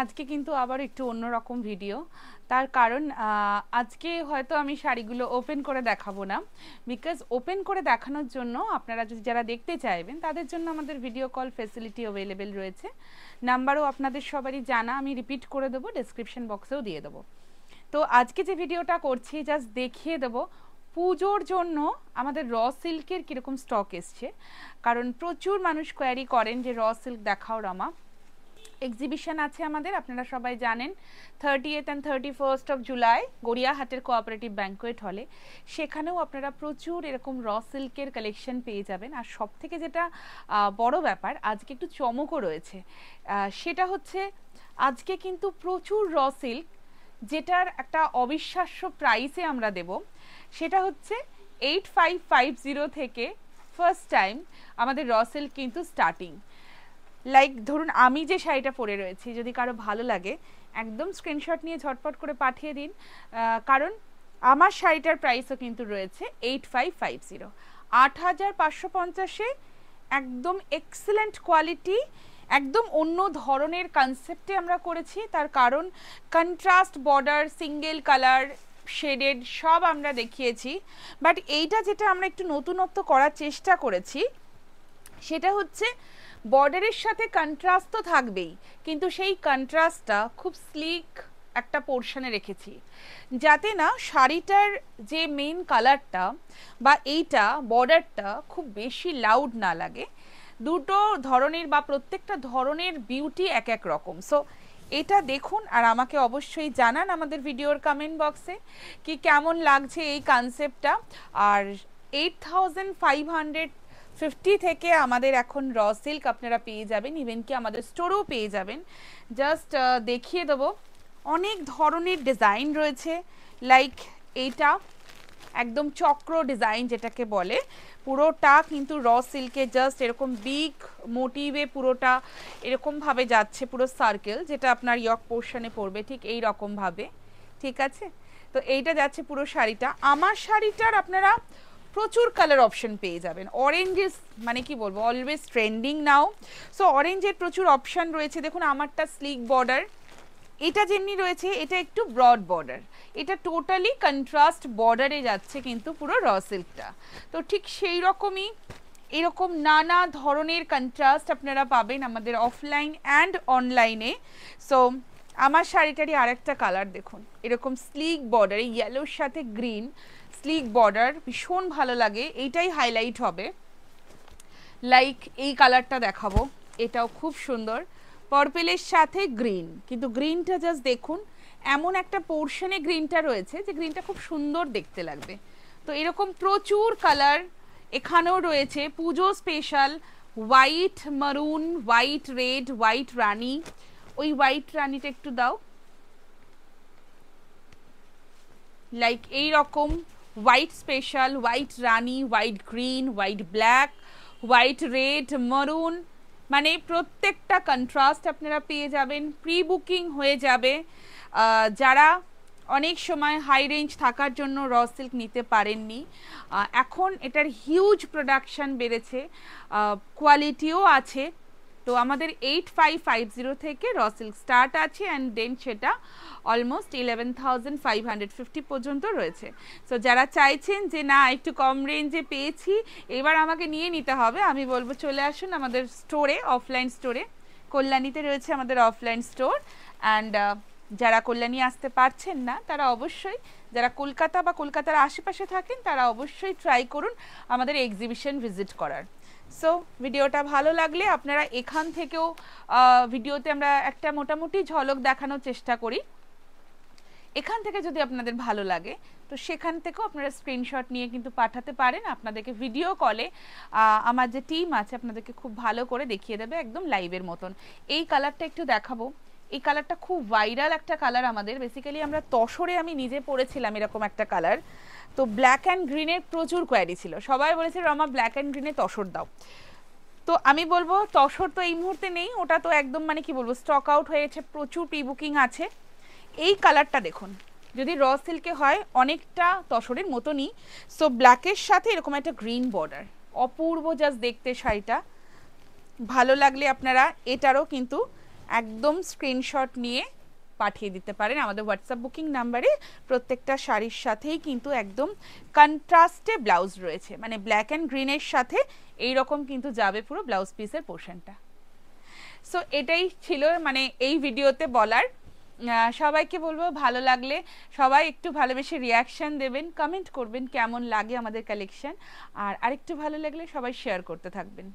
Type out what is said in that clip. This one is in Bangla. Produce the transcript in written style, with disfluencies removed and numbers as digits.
আজকে কিন্তু আবার একটু অন্যরকম ভিডিও। তার কারণ আজকে হয়তো আমি শাড়িগুলো ওপেন করে দেখাবো না, বিকজ ওপেন করে দেখানোর জন্য আপনারা যদি যারা দেখতে চাইবেন তাদের জন্য আমাদের ভিডিও কল ফেসিলিটি অ্যাভেলেবেল রয়েছে। নাম্বারও আপনাদের সবারই জানা, আমি রিপিট করে দেবো, ডেসক্রিপশন বক্সেও দিয়ে দেবো। তো আজকে যে ভিডিওটা করছি জাস্ট দেখিয়ে দেবো পুজোর জন্য আমাদের র সিল্কের কীরকম স্টক এসছে, কারণ প্রচুর মানুষ কোয়ারি করেন যে র সিল্ক দেখাও রমা। এক্সিবিশন আছে আমাদের, আপনারা সবাই জানেন 30th and 31st of July গড়িয়াহাটের কোঅপারেটিভ ব্যাংকোয়েট হলে। সেখানেও আপনারা প্রচুর এরকম র সিল্কের কালেকশন পেয়ে যাবেন। আর সব থেকে যেটা বড় ব্যাপার, আজকে একটু চমকও রয়েছে, সেটা হচ্ছে আজকে কিন্তু প্রচুর র সিল্ক যেটার একটা অবিশ্বাস্য প্রাইসে আমরা দেব। সেটা হচ্ছে 8550 থেকে ফার্স্ট টাইম আমাদের র সিল্ক কিন্তু স্টার্টিং। লাইক ধরুন আমি যে শাড়িটা পরে রয়েছি, যদি কারো ভালো লাগে একদম স্ক্রিনশট নিয়ে ঝটপট করে পাঠিয়ে দিন, কারণ আমার শাড়িটার প্রাইসও কিন্তু রয়েছে 8550, 8550-এ একদম এক্সেলেন্ট কোয়ালিটি, একদম অন্য ধরনের কনসেপ্টে আমরা করেছি। তার কারণ contrast border, single colour shaded সব আমরা দেখিয়েছি, বাট এইটা যেটা আমরা একটু নতুনত্ব করার চেষ্টা করেছি সেটা হচ্ছে বর্ডারের সাথে কন্ট্রাস্ট তো থাকবেই, কিন্তু সেই কন্ট্রাস্টটা খুব স্লিক একটা পোর্শনে রেখেছি, যাতে না শাড়িটার যে মেইন কালারটা বা এইটা বর্ডারটা খুব বেশি লাউড না লাগে। দুটো ধরনের বা প্রত্যেকটা ধরনের বিউটি এক এক রকম। সো এটা দেখুন আর আমাকে অবশ্যই জানান আমাদের ভিডিওর কমেন্ট বক্সে কি কেমন লাগছে এই কনসেপ্টটা। আর 8550 থেকে আমাদের এখন র সিল্ক আপনারা পেয়ে যাবেন, ইভেন কি আমাদের স্টোরেও পেয়ে যাবেন। জাস্ট দেখিয়ে দেবো, অনেক ধরনের ডিজাইন রয়েছে। লাইক এইটা একদম চক্র ডিজাইন যেটাকে বলে, পুরোটা কিন্তু র সিল্কে জাস্ট এরকম বিগ মোটিভে পুরোটা এরকমভাবে যাচ্ছে, পুরো সার্কেল, যেটা আপনার ইয়ক পোর্শনে পড়বে ঠিক এই রকমভাবে, ঠিক আছে। তো এইটা যাচ্ছে পুরো শাড়িটা। আমার শাড়িটার আপনারা প্রচুর কালার অপশন পেয়ে যাবেন। অরেঞ্জ ইজ মানে কি বলবো, অলওয়েজ ট্রেন্ডিং নাও। সো অরেঞ্জের প্রচুর অপশন রয়েছে। দেখুন আমারটা স্লিক বর্ডার, এটা যেমনি রয়েছে এটা একটু ব্রড বর্ডার, এটা টোটালি কন্ট্রাস্ট বর্ডারে যাচ্ছে কিন্তু পুরো র সিল্কটা। তো ঠিক সেই রকমই এরকম নানা ধরনের কন্ট্রাস্ট আপনারা পাবেন আমাদের অফলাইন অ্যান্ড অনলাইনে। সো আমার শাড়িটারই আরেকটা কালার দেখুন, এরকম স্লিক বর্ডার, এই ইয়েলোর সাথে গ্রিন স্লিক বর্ডার ভীষণ ভালো লাগে, এইটাই হাইলাইট হবে। লাইক এই কালারটা দেখাবো, এটাও খুব সুন্দর, পার্পেলের সাথে গ্রিন, কিন্তু গ্রিনটা জাস্ট দেখুন এমন একটা পোর্শনে গ্রিনটা রয়েছে যে গ্রিনটা খুব সুন্দর দেখতে লাগবে। তো এরকম প্রচুর কালার এখানেও রয়েছে, Puja special white maroon, white red, white রানি। ওই হোয়াইট রানিটা একটু দাও, লাইক এই রকম হোয়াইট স্পেশাল, হোয়াইট রানি, white green, white black, white red, maroon, মানে প্রত্যেকটা কন্ট্রাস্ট আপনারা পেয়ে যাবেন। প্রি বুকিং হয়ে যাবে। যারা অনেক সময় হাই রেঞ্জ থাকার জন্য র সিল্ক নিতে পারেননি, এখন এটার হিউজ প্রোডাকশান বেড়েছে, কোয়ালিটিও আছে। তো আমাদের 8550 থেকে র সিল্ক স্টার্ট আছে, অ্যান্ড দেন সেটা অলমোস্ট 11,550 পর্যন্ত রয়েছে। সো যারা চাইছেন যে না একটু কম রেঞ্জে পেয়েছি এবার আমাকে নিয়ে নিতে হবে, আমি বলবো চলে আসুন আমাদের স্টোরে, অফলাইন স্টোরে। কল্যাণীতে রয়েছে আমাদের অফলাইন স্টোর, অ্যান্ড যারা কল্যাণী আসতে পারছেন না তারা অবশ্যই, যারা কলকাতা বা কলকাতার আশেপাশে থাকেন তারা অবশ্যই ট্রাই করুন আমাদের এক্সিবিশন ভিজিট করার। সো ভিডিওটা ভালো লাগলে আপনারা এখান থেকেও, ভিডিওতে আমরা একটা মোটামুটি ঝলক দেখানোর চেষ্টা করি, এখান থেকে যদি আপনাদের ভালো লাগে তো সেখান থেকেও আপনারা স্ক্রিনশট নিয়ে কিন্তু পাঠাতে পারেন। আপনাদেরকে ভিডিও কলে আমার যে টিম আছে আপনাদেরকে খুব ভালো করে দেখিয়ে দেবে একদম লাইভের মতন। এই কালারটা একটু দেখাবো, এই কালারটা খুব ভাইরাল একটা কালার আমাদের, বেসিক্যালি আমরা তসরে আমি নিজে পরেছিলাম এরকম একটা কালার। তো ব্ল্যাক অ্যান্ড গ্রিনের প্রচুর কোয়ারি ছিল, সবাই বলেছে রমা ব্ল্যাক অ্যান্ড গ্রিনে তসর দাও। তো আমি বলবো তসর তো এই মুহূর্তে নেই, ওটা তো একদম মানে কি বলবো স্টক আউট হয়ে গেছে, প্রচুর প্রি বুকিং আছে। এই কালারটা দেখুন, যদি র সিল্কে হয় অনেকটা তসরের মতনই। সো ব্ল্যাকের সাথে এরকম একটা গ্রিন বর্ডার, অপূর্ব জাস্ট দেখতে শাড়িটা। ভালো লাগলে আপনারা এটারও কিন্তু একদম স্ক্রিনশট নিয়ে পাঠিয়ে দিতে পারেন আমাদের হোয়াটসঅ্যাপ বুকিং নাম্বারে। প্রত্যেকটা শাড়ির সাথেই কিন্তু একদম কন্ট্রাস্টে ব্লাউজ রয়েছে, মানে ব্ল্যাক অ্যান্ড গ্রিনের সাথে এই রকম কিন্তু যাবে পুরো ব্লাউজ পিসের পোর্শনটা। সো এটাই ছিল মানে এই ভিডিওতে বলার। সবাইকে বলবো ভালো লাগলে সবাই একটু ভালোবেসে রিয়াকশান দেবেন, কমেন্ট করবেন কেমন লাগে আমাদের কালেকশন, আর আরেকটু ভালো লাগলে সবাই শেয়ার করতে থাকবেন।